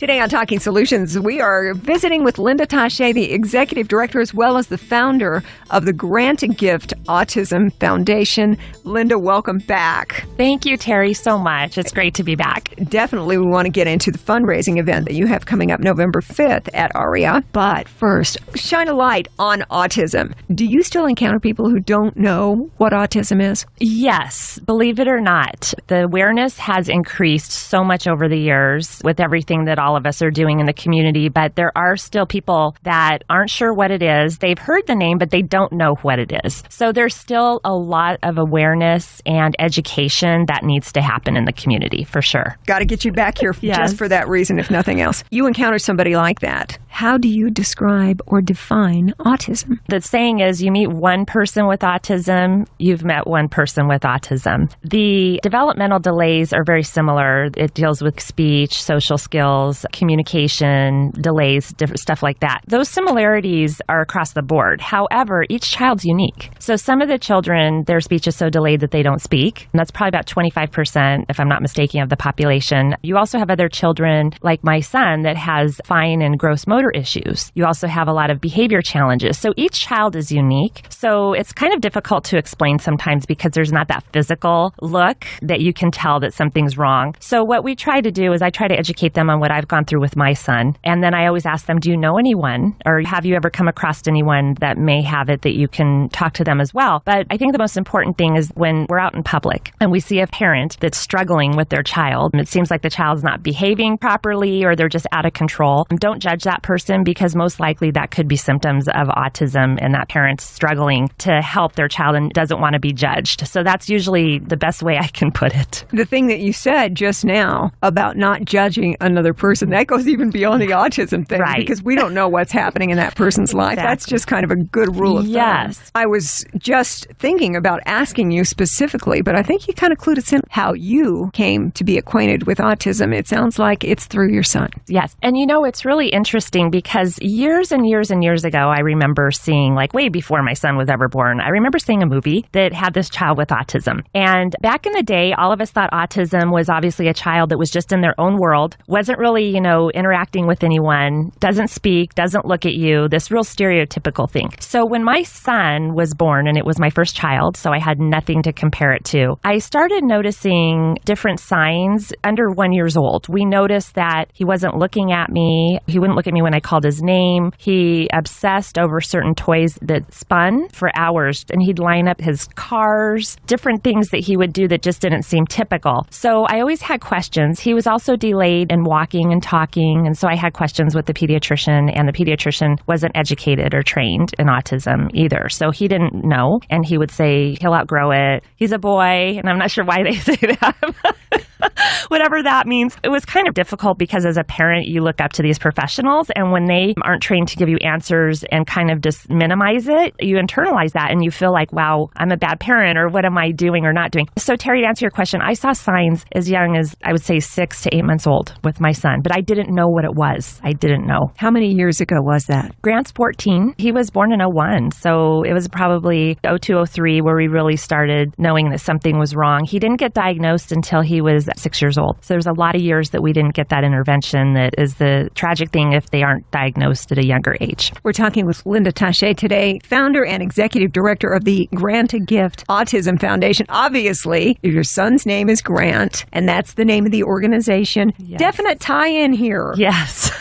Today on Talking Solutions, we are visiting with Lynda Tache, the Executive Director as well as the founder of the Grant and Gift Autism Foundation. Lynda, welcome back. Thank you, Terry, so much. It's great to be back. Definitely, we want to get into the fundraising event that you have coming up November 5th at ARIA. But first, shine a light on autism. Do you still encounter people who don't know what autism is? Yes, believe it or not. The awareness has increased so much over the years with everything that all of us are doing in the community, but there are still people that aren't sure what it is. They've heard the name, but they don't know what it is. So there's still a lot of awareness and education that needs to happen in the community, for sure. Got to get you back here just for that reason, if nothing else. You encounter somebody like that. How do you describe or define autism? The saying is, you meet one person with autism, you've met one person with autism. The developmental delays are very similar. It deals with speech, social skills, communication, delays, stuff like that. Those similarities are across the board. However, each child's unique. So some of the children, their speech is so delayed that they don't speak. And that's probably about 25%, if I'm not mistaken, of the population. You also have other children, like my son, that has fine and gross motor issues. You also have a lot of behavior challenges. So each child is unique. So it's kind of difficult to explain sometimes because there's not that physical look that you can tell that something's wrong. So what we try to do is I try to educate them on what I've gone through with my son. And then I always ask them, do you know anyone? Or have you ever come across anyone that may have it that you can talk to them as well? But I think the most important thing is when we're out in public and we see a parent that's struggling with their child, and it seems like the child's not behaving properly or they're just out of control, don't judge that person because most likely that could be symptoms of autism and that parent's struggling to help their child and doesn't want to be judged. So that's usually the best way I can put it. The thing that you said just now about not judging another person, that goes even beyond the autism thing, right? Because we don't know what's happening in that person's life. Exactly. That's just kind of a good rule of thumb. Yes. I was just thinking about asking you specifically, but I think you kind of clued us in how you came to be acquainted with autism. It sounds like it's through your son. Yes. And you know, it's really interesting because years and years and years ago, I remember seeing, like way before my son was ever born, I remember seeing a movie that had this child with autism. And back in the day, all of us thought autism was obviously a child that was just in their own world, wasn't really, interacting with anyone, doesn't speak, doesn't look at you, this real stereotypical thing. So when my son was born, and it was my first child, so I had nothing to compare it to, I started noticing different signs under 1 year old. We noticed that he wasn't looking at me. He wouldn't look at me when I called his name. He obsessed over certain toys that spun for hours, and he'd line up his cars, different things that he would do that just didn't seem typical. So I always had questions. He was also delayed in walking and talking, and so I had questions with the pediatrician, and the pediatrician wasn't educated or trained in autism either. So he didn't know, and he would say he'll outgrow it. He's a boy, and I'm not sure why they say that. Whatever that means. It was kind of difficult because as a parent, you look up to these professionals, and when they aren't trained to give you answers and kind of just minimize it, you internalize that and you feel like, wow, I'm a bad parent, or what am I doing or not doing? So Terry, to answer your question, I saw signs as young as, I would say, 6 to 8 months old with my son, but I didn't know what it was. I didn't know. How many years ago was that? Grant's 14. He was born in 01, so it was probably 02, 03 where we really started knowing that something was wrong. He didn't get diagnosed until he was 6 years old. So there's a lot of years that we didn't get that intervention. That is the tragic thing if they aren't diagnosed at a younger age. We're talking with Lynda Tache today, founder and executive director of the Grant and Gift Autism Foundation. Obviously, your son's name is Grant, and that's the name of the organization. Yes. Definite tie-in here. Yes.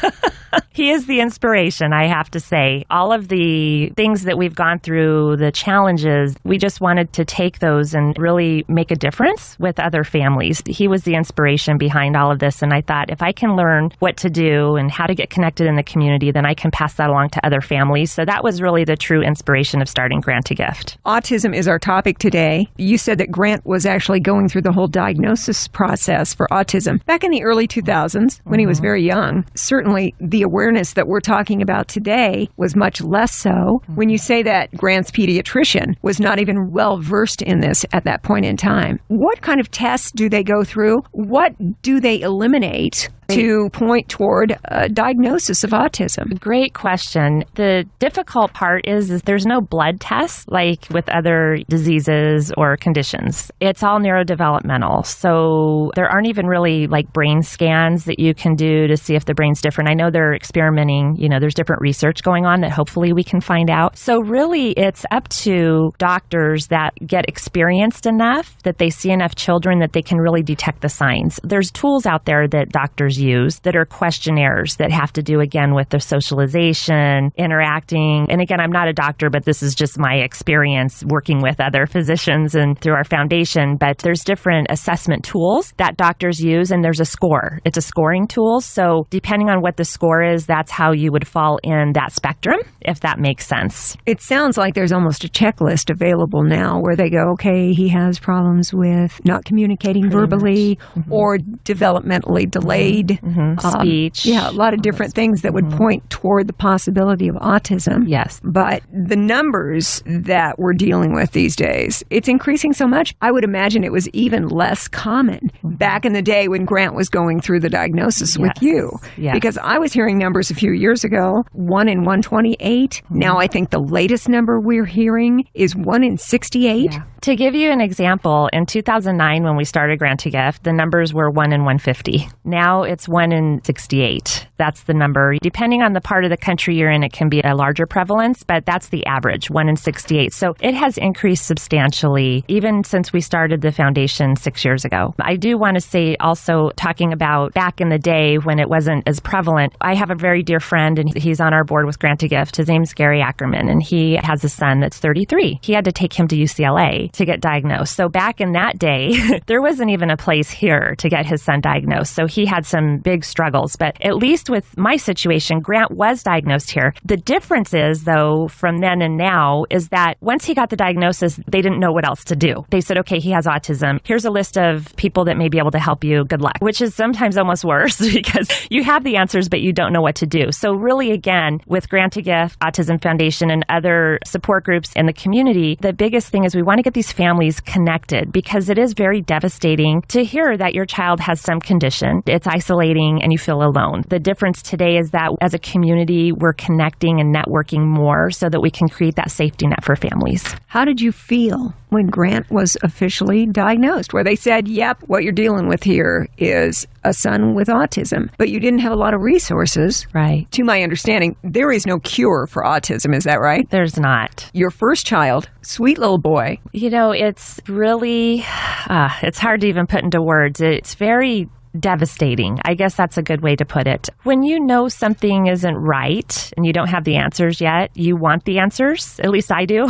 He is the inspiration, I have to say. All of the things that we've gone through, the challenges, we just wanted to take those and really make a difference with other families. He was the inspiration behind all of this, and I thought if I can learn what to do and how to get connected in the community, then I can pass that along to other families. So that was really the true inspiration of starting Grant to Gift. Autism is our topic today. You said that Grant was actually going through the whole diagnosis process for autism back in the early 2000s when he was very young. Certainly, the awareness that we're talking about today was much less so. When you say that Grant's pediatrician was not even well versed in this at that point in time, what kind of tests do they go through? What do they eliminate to point toward a diagnosis of autism? Great question. The difficult part is there's no blood test like with other diseases or conditions. It's all neurodevelopmental. So there aren't even really like brain scans that you can do to see if the brain's different. I know they're experimenting, there's different research going on that hopefully we can find out. So really it's up to doctors that get experienced enough that they see enough children that they can really detect the signs. There's tools out there that doctors use that are questionnaires that have to do again with the socialization, interacting. And again, I'm not a doctor, but this is just my experience working with other physicians and through our foundation. But there's different assessment tools that doctors use, and there's a score. It's a scoring tool. So depending on what the score is, that's how you would fall in that spectrum, if that makes sense. It sounds like there's almost a checklist available now where they go, okay, he has problems with not communicating verbally or developmentally delayed. Speech. Yeah, a lot of different things that would point toward the possibility of autism. Yes. But the numbers that we're dealing with these days, it's increasing so much. I would imagine it was even less common back in the day when Grant was going through the diagnosis with you. Yes. Because I was hearing numbers a few years ago, 1 in 128. Now I think the latest number we're hearing is 1 in 68. Yeah. To give you an example, in 2009 when we started Grant to Gift, the numbers were 1 in 150. Now it's 1 in 68. That's the number. Depending on the part of the country you're in, it can be a larger prevalence, but that's the average, 1 in 68. So it has increased substantially, even since we started the foundation 6 years ago. I do want to say also, talking about back in the day when it wasn't as prevalent, I have a very dear friend, and he's on our board with Grant to Gift. His name's Gary Ackerman, and he has a son that's 33. He had to take him to UCLA to get diagnosed. So back in that day, there wasn't even a place here to get his son diagnosed. So he had some big struggles. But at least with my situation, Grant was diagnosed here. The difference is, though, from then and now, is that once he got the diagnosis, they didn't know what else to do. They said, okay, he has autism. Here's a list of people that may be able to help you. Good luck. Which is sometimes almost worse because you have the answers, but you don't know what to do. So really, again, with Grant to Gift, Autism Foundation, and other support groups in the community, the biggest thing is we want to get these families connected because it is very devastating to hear that your child has some condition. It's isolating and you feel alone. The difference today is that as a community, we're connecting and networking more so that we can create that safety net for families. How did you feel when Grant was officially diagnosed, where they said, yep, what you're dealing with here is a son with autism, but you didn't have a lot of resources? Right. To my understanding, there is no cure for autism. Is that right? There's not. Your first child, sweet little boy. It's really, it's hard to even put into words. It's very devastating. I guess that's a good way to put it. When you know something isn't right and you don't have the answers yet, you want the answers. At least I do.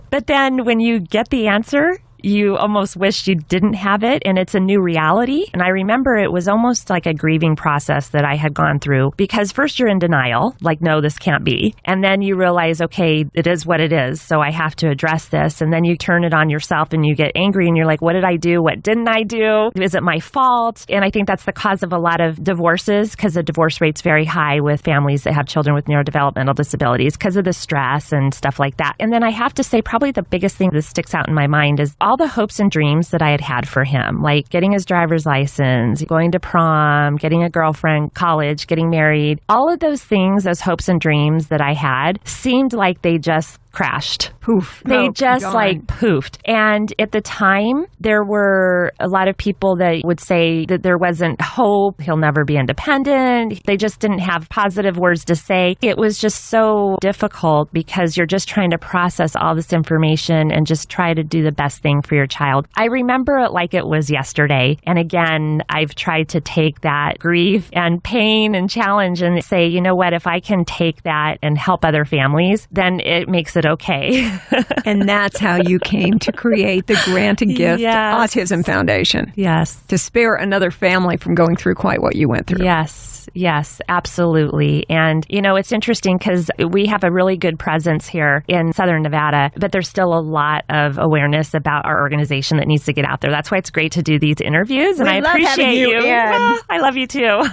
But then when you get the answer, you almost wish you didn't have it, and it's a new reality. And I remember it was almost like a grieving process that I had gone through, because first you're in denial, like, no, this can't be. And then you realize, okay, it is what it is, so I have to address this. And then you turn it on yourself and you get angry and you're like, what did I do? What didn't I do? Is it my fault? And I think that's the cause of a lot of divorces, because the divorce rate's very high with families that have children with neurodevelopmental disabilities because of the stress and stuff like that. And then I have to say, probably the biggest thing that sticks out in my mind is all the hopes and dreams that I had had for him, like getting his driver's license, going to prom, getting a girlfriend, college, getting married. All of those things, those hopes and dreams that I had, seemed like they just crashed. Poof. They just gone. like poofed. And at the time, there were a lot of people that would say that there wasn't hope. He'll never be independent. They just didn't have positive words to say. It was just so difficult because you're just trying to process all this information and just try to do the best thing for your child. I remember it like it was yesterday. And again, I've tried to take that grief and pain and challenge and say, you know what, if I can take that and help other families, then it makes it okay. And that's how you came to create the Grant to Gift Autism Foundation. Yes. To spare another family from going through quite what you went through. Yes. Yes, absolutely. And, it's interesting because we have a really good presence here in Southern Nevada, but there's still a lot of awareness about our organization that needs to get out there. That's why it's great to do these interviews, and I appreciate you. I love you too.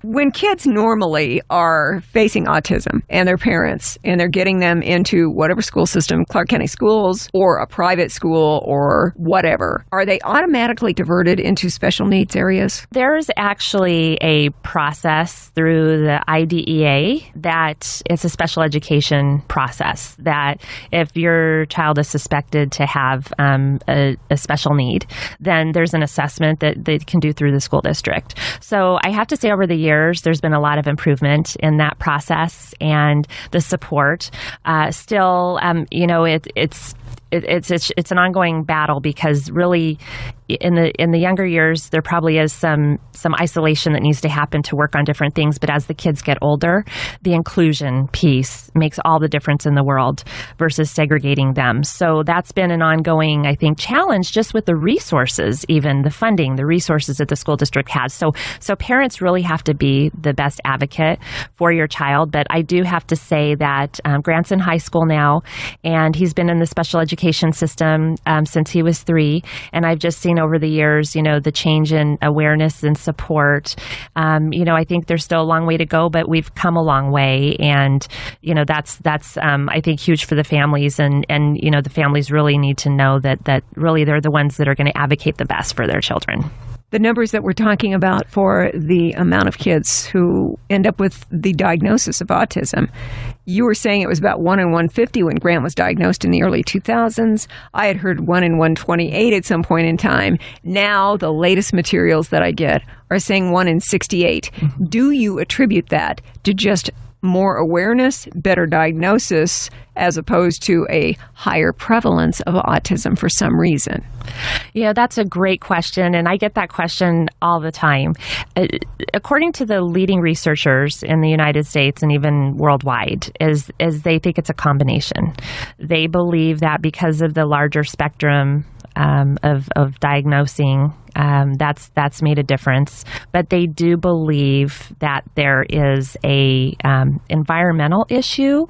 When kids normally are facing autism and their parents, and they're getting them into whatever school system, Clark County Schools or a private school or whatever, are they automatically diverted into special needs areas? There's actually a process through the IDEA that it's a special education process, that if your child is suspected to have a special need, then there's an assessment that they can do through the school district. So I have to say, over the years, there's been a lot of improvement in that process and the support. Still, it's an ongoing battle, because really in the younger years there probably is some isolation that needs to happen to work on different things, but as the kids get older, the inclusion piece makes all the difference in the world versus segregating them. So that's been an ongoing, I think, challenge, just with the resources, even the funding, the resources that the school district has. So parents really have to be the best advocate for your child. But I do have to say that Grant's in high school now, and he's been in the special education system since he was 3, and I've just seen over the years, the change in awareness and support. I think there's still a long way to go, but we've come a long way, and that's I think huge for the families, and the families really need to know that really they're the ones that are going to advocate the best for their children. The numbers that we're talking about for the amount of kids who end up with the diagnosis of autism, you were saying it was about 1 in 150 when Grant was diagnosed in the early 2000s. I had heard 1 in 128 at some point in time. Now, the latest materials that I get are saying 1 in 68. Mm-hmm. Do you attribute that to just more awareness, better diagnosis, as opposed to a higher prevalence of autism for some reason? Yeah, that's a great question, and I get that question all the time. According to the leading researchers in the United States and even worldwide, is they think it's a combination. They believe that because of the larger spectrum of diagnosing, that's made a difference. But they do believe that there is a environmental issue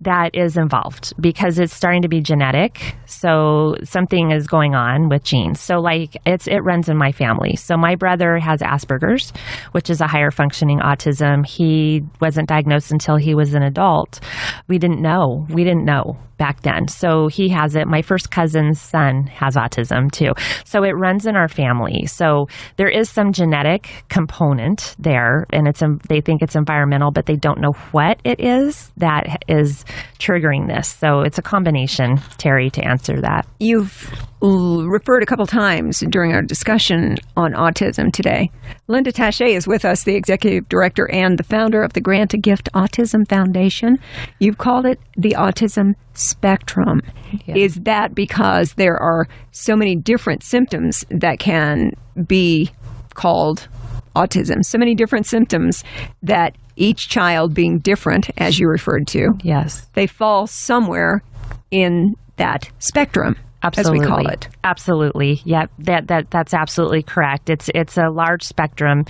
that is involved, because it's starting to be genetic. So something is going on with genes. So like it runs in my family. So my brother has Asperger's, which is a higher functioning autism. He wasn't diagnosed until he was an adult. We didn't know back then. So he has it. My first cousin's son has autism too. So it runs in our family. So there is some genetic component there, and they think it's environmental, but they don't know what it is that is triggering this. So it's a combination, Terry, to answer that. You've referred a couple times during our discussion on autism today. Lynda Tache is with us, the executive director and the founder of the Grant a Gift Autism Foundation. You've called it the autism spectrum. Yeah. Is that because there are so many different symptoms that can be called autism, so many different symptoms that each child being different, as you referred to, yes, they fall somewhere in that spectrum? Absolutely. As we call it. Absolutely. Yeah, that's absolutely correct. It's a large spectrum.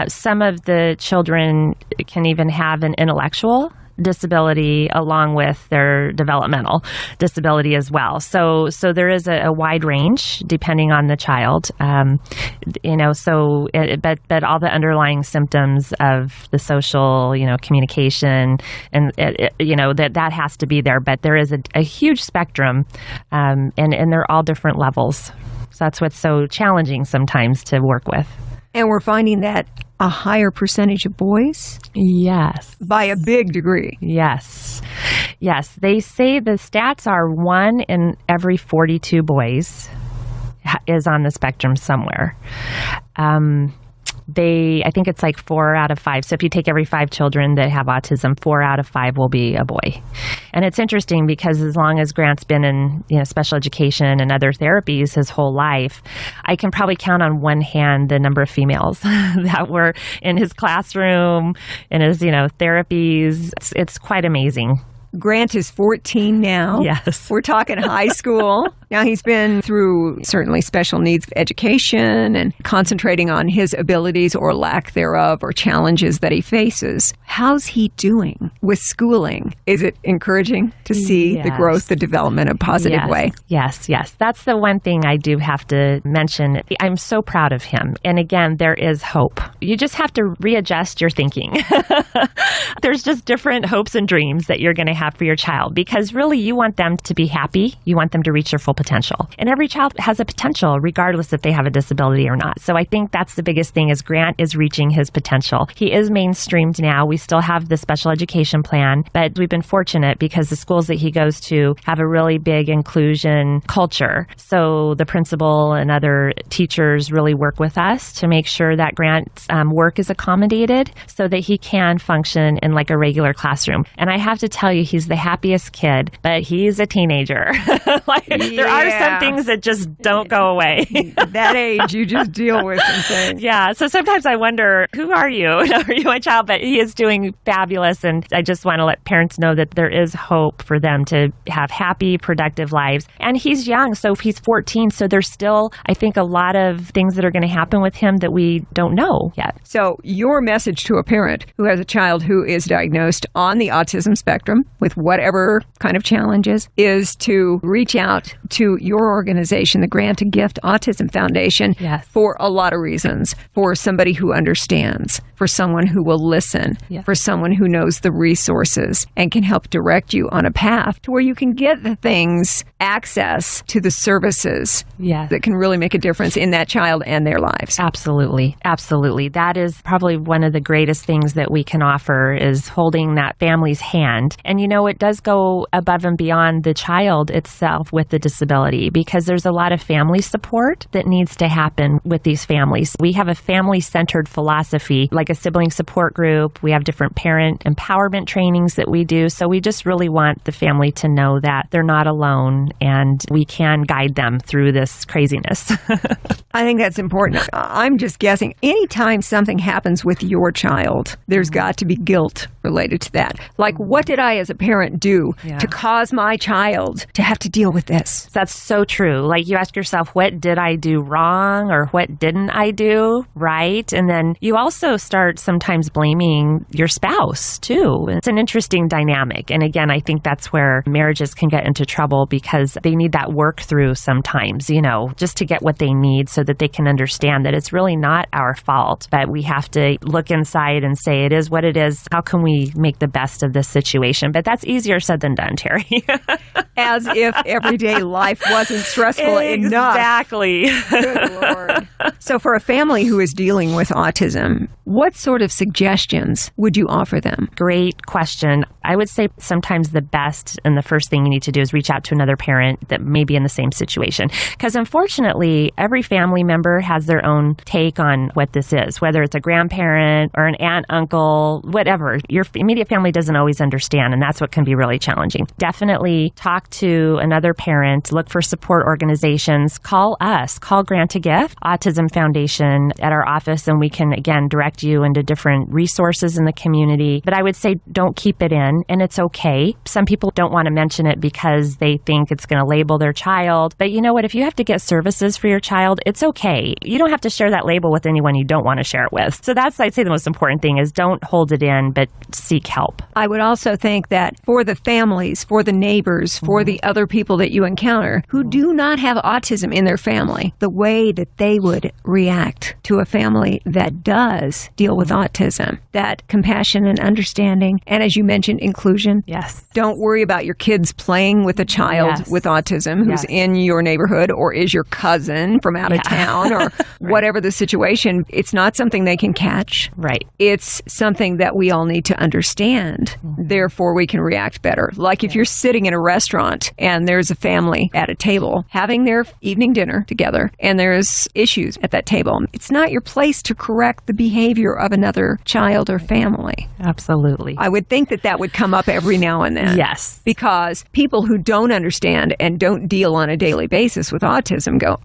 Some of the children can even have an intellectual disability along with their developmental disability as well. So there is a wide range depending on the child. But all the underlying symptoms of the social, communication, and that has to be there. But there is a huge spectrum, and they're all different levels. So that's what's so challenging sometimes to work with. And we're finding that a higher percentage of boys? Yes. By a big degree? Yes. Yes. They say the stats are 1 in every 42 boys is on the spectrum somewhere. I think it's like 4 out of 5. So if you take every 5 children that have autism, 4 out of 5 will be a boy. And it's interesting because as long as Grant's been in special education and other therapies his whole life, I can probably count on one hand the number of females that were in his classroom, in his therapies. It's quite amazing. Grant is 14 now. Yes. We're talking high school. Now, he's been through certainly special needs education and concentrating on his abilities or lack thereof or challenges that he faces. How's he doing with schooling? Is it encouraging to see the growth, the development in a positive way? Yes. That's the one thing I do have to mention. I'm so proud of him. And again, there is hope. You just have to readjust your thinking. There's just different hopes and dreams that you're going to have for your child because really you want them to be happy. You want them to reach their full potential. And every child has a potential regardless if they have a disability or not. So I think that's the biggest thing is Grant is reaching his potential. He is mainstreamed now. We still have the special education plan, but we've been fortunate because the schools that he goes to have a really big inclusion culture. So the principal and other teachers really work with us to make sure that Grant's work is accommodated so that he can function in like a regular classroom. And I have to tell you, he's the happiest kid, but he's a teenager. There are some things that just don't go away. That age, you just deal with some things. Yeah. So sometimes I wonder, who are you? Are you my child? But he is doing fabulous. And I just want to let parents know that there is hope for them to have happy, productive lives. And he's young. So if he's 14, so there's still, I think, a lot of things that are going to happen with him that we don't know yet. So your message to a parent who has a child who is diagnosed on the autism spectrum with whatever kind of challenges is to reach out to your organization, the Grant a Gift Autism Foundation, for a lot of reasons. For somebody who understands, for someone who will listen, for someone who knows the resources and can help direct you on a path to where you can get the things, access to the services that can really make a difference in that child and their lives. Absolutely. That is probably one of the greatest things that we can offer is holding that family's hand. And it does go above and beyond the child itself with the disability because there's a lot of family support that needs to happen with these families. We have a family-centered philosophy, like a sibling support group. We have different parent empowerment trainings that we do. So we just really want the family to know that they're not alone and we can guide them through this craziness. I think that's important. I'm just guessing. Anytime something happens with your child, there's got to be guilt related to that. Like, what did I as a parent do to cause my child to have to deal with this? That's so true. Like, you ask yourself, what did I do wrong or what didn't I do right? And then you also start sometimes blaming your spouse, too. It's an interesting dynamic. And again, I think that's where marriages can get into trouble because they need that work through sometimes, just to get what they need so that they can understand that it's really not our fault, but we have to look inside and say, it is what it is. How can we make the best of this situation? But that's easier said than done, Terry. As if everyday life wasn't stressful enough. Exactly. Good Lord. So for a family who is dealing with autism, what sort of suggestions would you offer them? Great question. I would say sometimes the best and the first thing you need to do is reach out to another parent that may be in the same situation. Because unfortunately, every family member has their own take on what this is, whether it's a grandparent or an aunt, uncle, whatever. Your immediate family doesn't always understand, and that's what can be really challenging. Definitely talk to another parent, look for support organizations, call us, call Grant a Gift Autism Foundation at our office, and we can, again, direct you into different resources in the community. But I would say don't keep it in, and it's okay. Some people don't want to mention it because they think it's going to label their child. But you know what? If you have to get services for your child, it's okay. You don't have to share that label with anyone you don't want to share it with. So that's, I'd say, the most important thing is don't hold it in, but seek help. I would also think that for the families, for the neighbors, for the other people that you encounter who do not have autism in their family, the way that they would react to a family that does deal with autism, that compassion and understanding, and as you mentioned, inclusion. Yes. Don't worry about your kids playing with a child with autism who's in your neighborhood or is your cousin from out of town or whatever the situation. It's not something they can catch. Right. It's something that we all need to understand. Therefore, we can react better. Like if you're sitting in a restaurant and there's a family at a table having their evening dinner together and there's issues at that table, it's not your place to correct the behavior of another child or family. Absolutely. I would think that that would come up every now and then. Yes. Because people who don't understand and don't deal on a daily basis with autism go,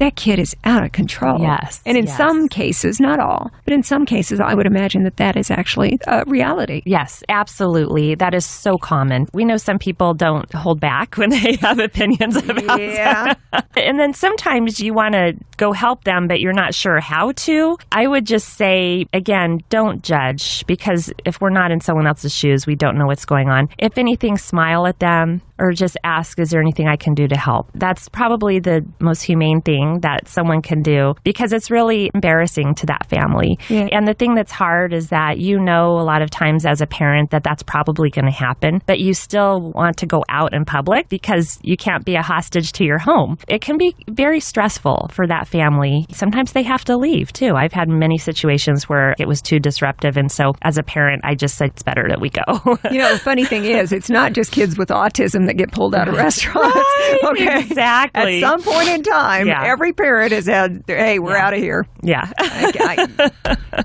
that kid is out of control. Yes. And in some cases, not all, but in some cases, I would imagine that is actually a reality. Yes, absolutely. That is so common. We know some people don't hold back when they have opinions about Yeah. And then sometimes you want to go help them, but you're not sure how to. I would just say, again, don't judge, because if we're not in someone else's shoes, we don't know what's going on. If anything, smile at them or just ask, is there anything I can do to help? That's probably the most humane thing that someone can do, because it's really embarrassing to that family. Yeah. And the thing that's hard is that a lot of times as a parent that that's probably going to happen, but you still want to go out in public because you can't be a hostage to your home. It can be very stressful for that family. Sometimes they have to leave too. I've had many situations where it was too disruptive. And so as a parent, I just said it's better that we go. The funny thing is, it's not just kids with autism that get pulled out of restaurants. Right, Okay. exactly. At some point in time, every parent has had, hey, we're out of here. Yeah.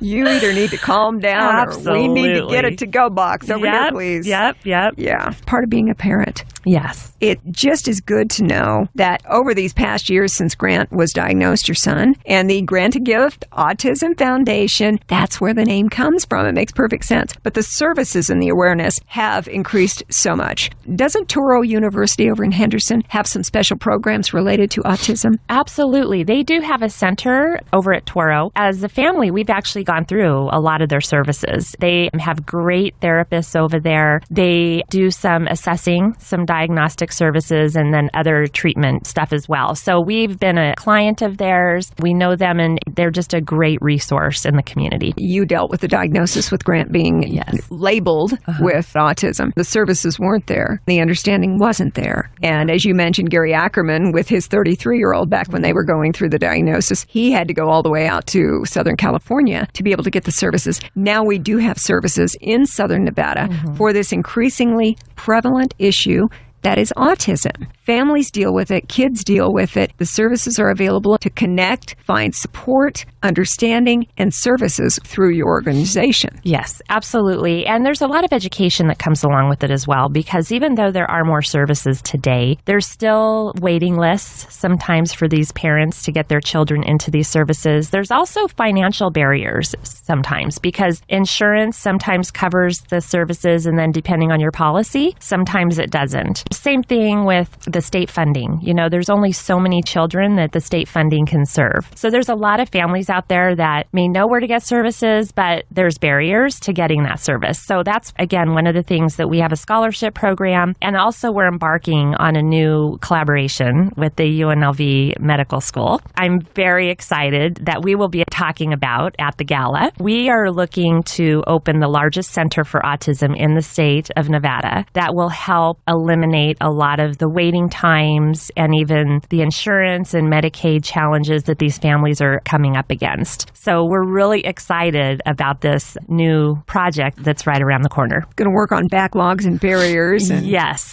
You either need to calm down Absolutely. or we need to get a to-go box over here, please. Yep. Yeah. Part of being a parent. Yes. It just is good to know that over these past years since Grant was diagnosed, your son, and the Grant a Gift Autism Foundation, that's where the name comes from. It makes perfect sense. But the services and the awareness have increased so much. Doesn't Touro University over in Henderson have some special programs related to autism? Absolutely. They do have a center over at Touro. As a family, we've actually gone through a lot of their services. They have great therapists over there. They do some assessing, some diagnostic services, and then other treatment stuff as well. So we've been a client of theirs. We know them, and they're just a great resource in the community. You dealt with the diagnosis with Grant being labeled with autism. The services weren't there. The understanding wasn't there. And as you mentioned, Gary Ackerman, with his 33-year-old, back when they were going through the diagnosis, he had to go all the way out to Southern California to be able to get the services. Now we do have services in Southern Nevada for this increasingly prevalent issue that is autism. Families deal with it. Kids deal with it. The services are available to connect, find support, understanding, and services through your organization. Yes, absolutely. And there's a lot of education that comes along with it as well, because even though there are more services today, there's still waiting lists sometimes for these parents to get their children into these services. There's also financial barriers sometimes, because insurance sometimes covers the services, and then depending on your policy, sometimes it doesn't. Same thing with the state funding. There's only so many children that the state funding can serve. So there's a lot of families out there that may know where to get services, but there's barriers to getting that service. So that's, again, one of the things that we have a scholarship program, and also we're embarking on a new collaboration with the UNLV Medical School. I'm very excited that we will be talking about at the gala. We are looking to open the largest center for autism in the state of Nevada that will help eliminate a lot of the waiting times and even the insurance and Medicaid challenges that these families are coming up against. So we're really excited about this new project that's right around the corner. Going to work on backlogs and barriers and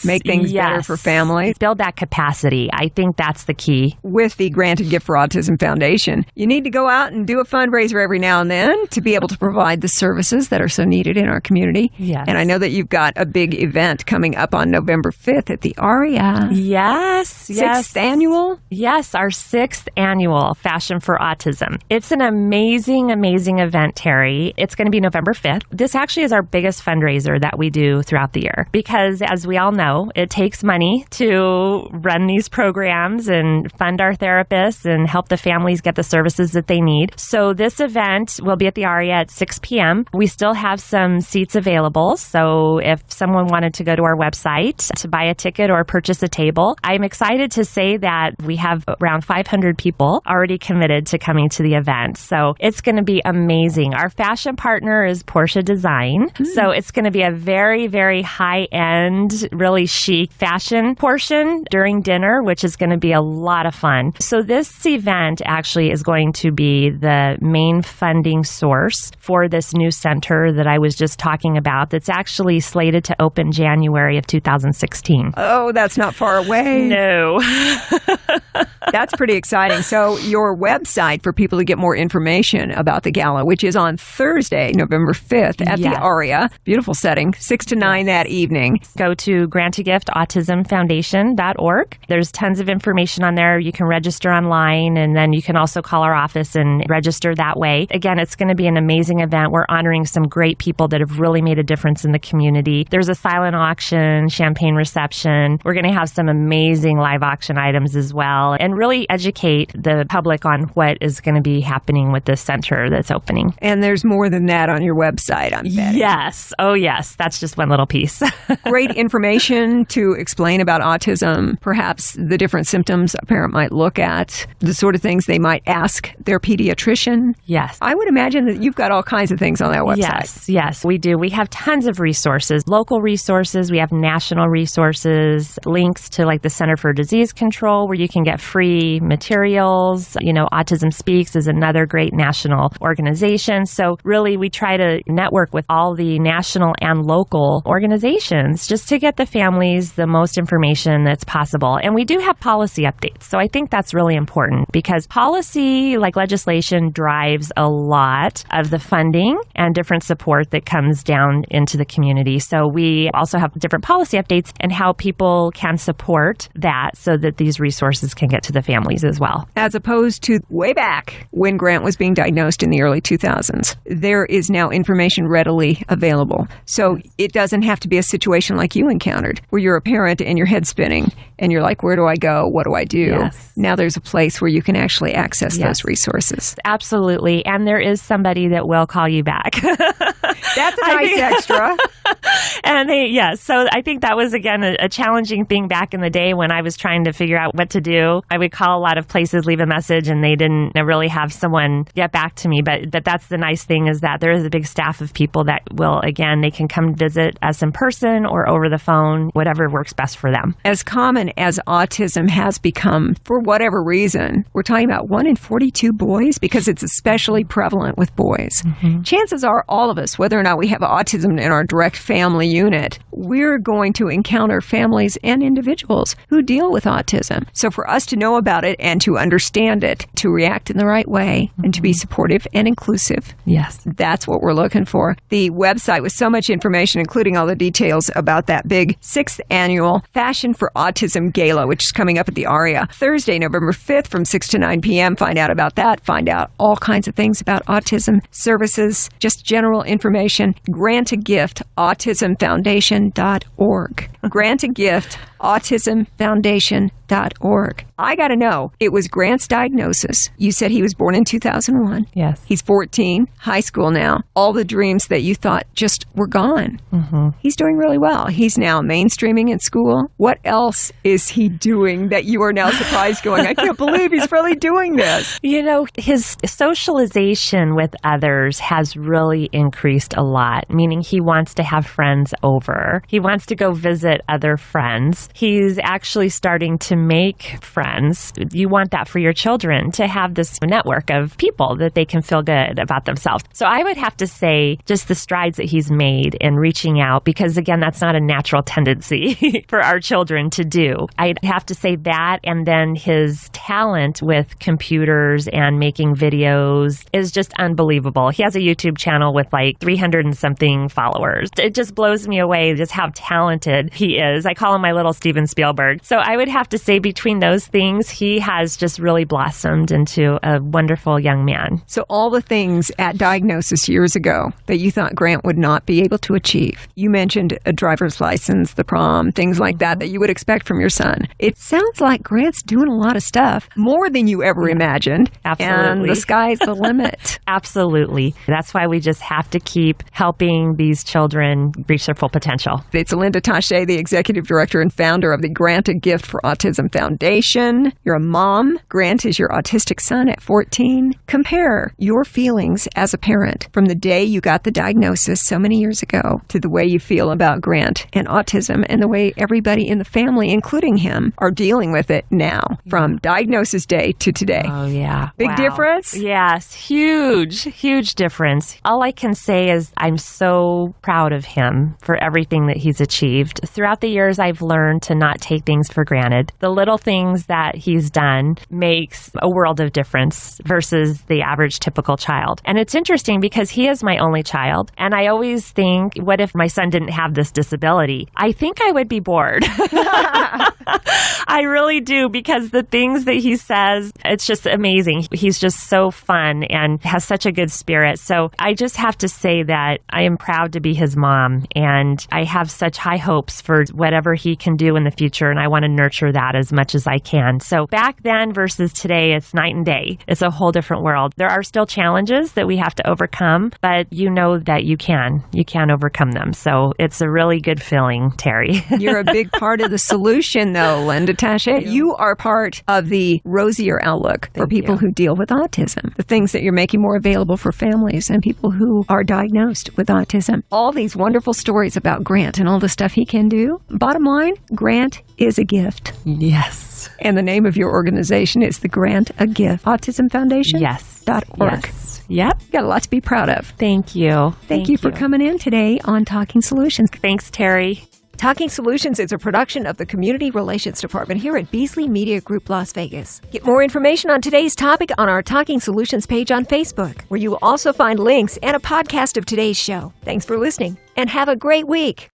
make things better for families. Build that capacity. I think that's the key. With the Grant a Gift for Autism Foundation, you need to go out and do a fundraiser every now and then to be able to provide the services that are so needed in our community. Yes. And I know that you've got a big event coming up on November 5th at the ARIA. Yes. Sixth annual? Yes, our 6th annual Fashion for Autism. It's an amazing event, Terry. It's going to be November 5th. This actually is our biggest fundraiser that we do throughout the year, because as we all know, it takes money to run these programs and fund our therapists and help the families get the services that they need. So this event will be at the ARIA at 6 p.m. We still have some seats available. So if someone wanted to go to our website to buy a ticket or purchase a table, I'm excited to say that we have around 500 people already committed to coming to the event. So it's going to be amazing. Our fashion partner is Porsche Design. So it's going to be a very, very high-end, really chic fashion portion during dinner, which is going to be a lot of fun. So this event actually is going to be the main funding source for this new center that I was just talking about, that's actually slated to open January of 2016. Oh, that's not far away. No. That's pretty exciting. So your website for people to get more information about the gala, which is on Thursday, November 5th at the Aria. Beautiful setting, 6 to 9 that evening. Go to grant-a-gift-autism-foundation.org. There's tons of information on there. You can register online, and then you can also call our office and register that way. Again, it's going to be an amazing event. We're honoring some great people that have really made a difference in the community. There's a silent auction, champagne reception. We're going to have some amazing live auction items as well, and really educate the public on what is going to be happening with this center that's opening. And there's more than that on your website, I'm betting. Yes. Oh, yes. That's just one little piece. Great information to explain about autism, perhaps the different symptoms a parent might look at, the sort of things they might ask their pediatrician. Yes. I would imagine that you've got all kinds of things on that website. Yes, we do. We have tons of resources, local resources. We have national resources, links to like the Center for Disease Control where you can get free materials. You know, Autism Speaks is another great national organization. So really we try to network with all the national and local organizations just to get the families the most information that's possible. And we do have policy updates. So I think that's really important because policy, like legislation, drives a lot of the funding and different support that comes down into the community. So we also have different policy updates and how people can support that so that these resources can get to the families as well. As opposed to way back when Grant was being diagnosed in the early 2000s, there is now information readily available. So it doesn't have to be a situation like you encountered where you're a parent and your head's spinning and you're like, where do I go? What do I do? Yes. Now there's a place where you can actually access those resources. Absolutely. And there is somebody that will call you back. That's a nice extra. And so I think that was, again, a challenging thing back in the day when I was trying to figure out what to do. I would call a lot of places, leave a message, and they didn't really have someone get back to me. But that's the nice thing is that there is a big staff of people that will, again, they can come visit us in person or over the phone, whatever works best for them. As common as autism has become, for whatever reason, we're talking about 1 in 42 boys because it's especially prevalent with boys. Mm-hmm. Chances are all of us, whether or not we have autism in our direct family unit, we're going to encounter families and individuals who deal with autism. So for us to know about it and to understand it, to react in the right way, and to be supportive and inclusive, that's what we're looking for. The website with so much information, including all the details about that big 6th annual Fashion for Autism Gala, which is coming up at the Aria Thursday, November 5th from 6 to 9 p.m. Find out about that. Find out all kinds of things about autism services, just general information. Grant a Gift, autismfoundation.org. Grant a Gift, autismfoundation.org. I got to know, it was Grant's diagnosis. You said he was born in 2001. Yes. He's 14, high school now. All the dreams that you thought just were gone. Mm-hmm. He's doing really well. He's now mainstreaming in school. What else is he doing that you are now surprised going, I can't believe he's really doing this? You know, his socialization with others has really increased a lot, meaning he wants to have friends over. He wants to go visit other friends. He's actually starting to make friends. You want that for your children, to have this network of people that they can feel good about themselves. So I would have to say just the strides that he's made in reaching out, because again, that's not a natural tendency for our children to do. I'd have to say that, and then his talent with computers and making videos is just unbelievable. He has a YouTube channel with like 300 and something followers. It just blows me away just how talented he is. I call him my little Steven Spielberg. So I would have to say between those things, he has just really blossomed into a wonderful young man. So all the things at diagnosis years ago that you thought Grant would not be able to achieve. You mentioned a driver's license, the prom, things like that you would expect from your son. It sounds like Grant's doing a lot of stuff, more than you ever imagined. Absolutely. And the sky's the limit. Absolutely. That's why we just have to keep helping these children reach their full potential. It's Lynda Tache, the executive director and founder of the Grant a Gift for Autism Foundation. You're a mom. Grant is your autistic son at 14. Compare your feelings as a parent from the day you got the diagnosis so many years ago to the way you feel about Grant and autism and the way everybody in the family, including him, are dealing with it now from diagnosis day to today. Oh, yeah. Big difference? Yes. Huge difference. All I can say is I'm so proud of him for everything that he's achieved. Throughout the years, I've learned to not take things for granted. The little things that he's done makes a world of difference versus the average typical child. And it's interesting because he is my only child. And I always think, what if my son didn't have this disability? I think I would be bored. I really do, because the things that he says, it's just amazing. He's just so fun and has such a good spirit. So I just have to say that I am proud to be his mom, and I have such high hopes for whatever he can do in the future, and I want to nurture that as much as I can. So back then versus today, it's night and day. It's a whole different world. There are still challenges that we have to overcome, but you know that you can overcome them. So it's a really good feeling, Terry. You're a big part of the solution, though, Lynda Tache. You are part of the rosier outlook for people who deal with autism. The things that you're making more available for families and people who are diagnosed with autism. All these wonderful stories about Grant and all the stuff he can do. Bottom line, Grant is a gift. Yes. And the name of your organization is the Grant a Gift Autism Foundation? Yes. .org. Yes. Yep. Got a lot to be proud of. Thank you. Thank you for coming in today on Talking Solutions. Thanks, Terry. Talking Solutions is a production of the Community Relations Department here at Beasley Media Group, Las Vegas. Get more information on today's topic on our Talking Solutions page on Facebook, where you will also find links and a podcast of today's show. Thanks for listening, and have a great week.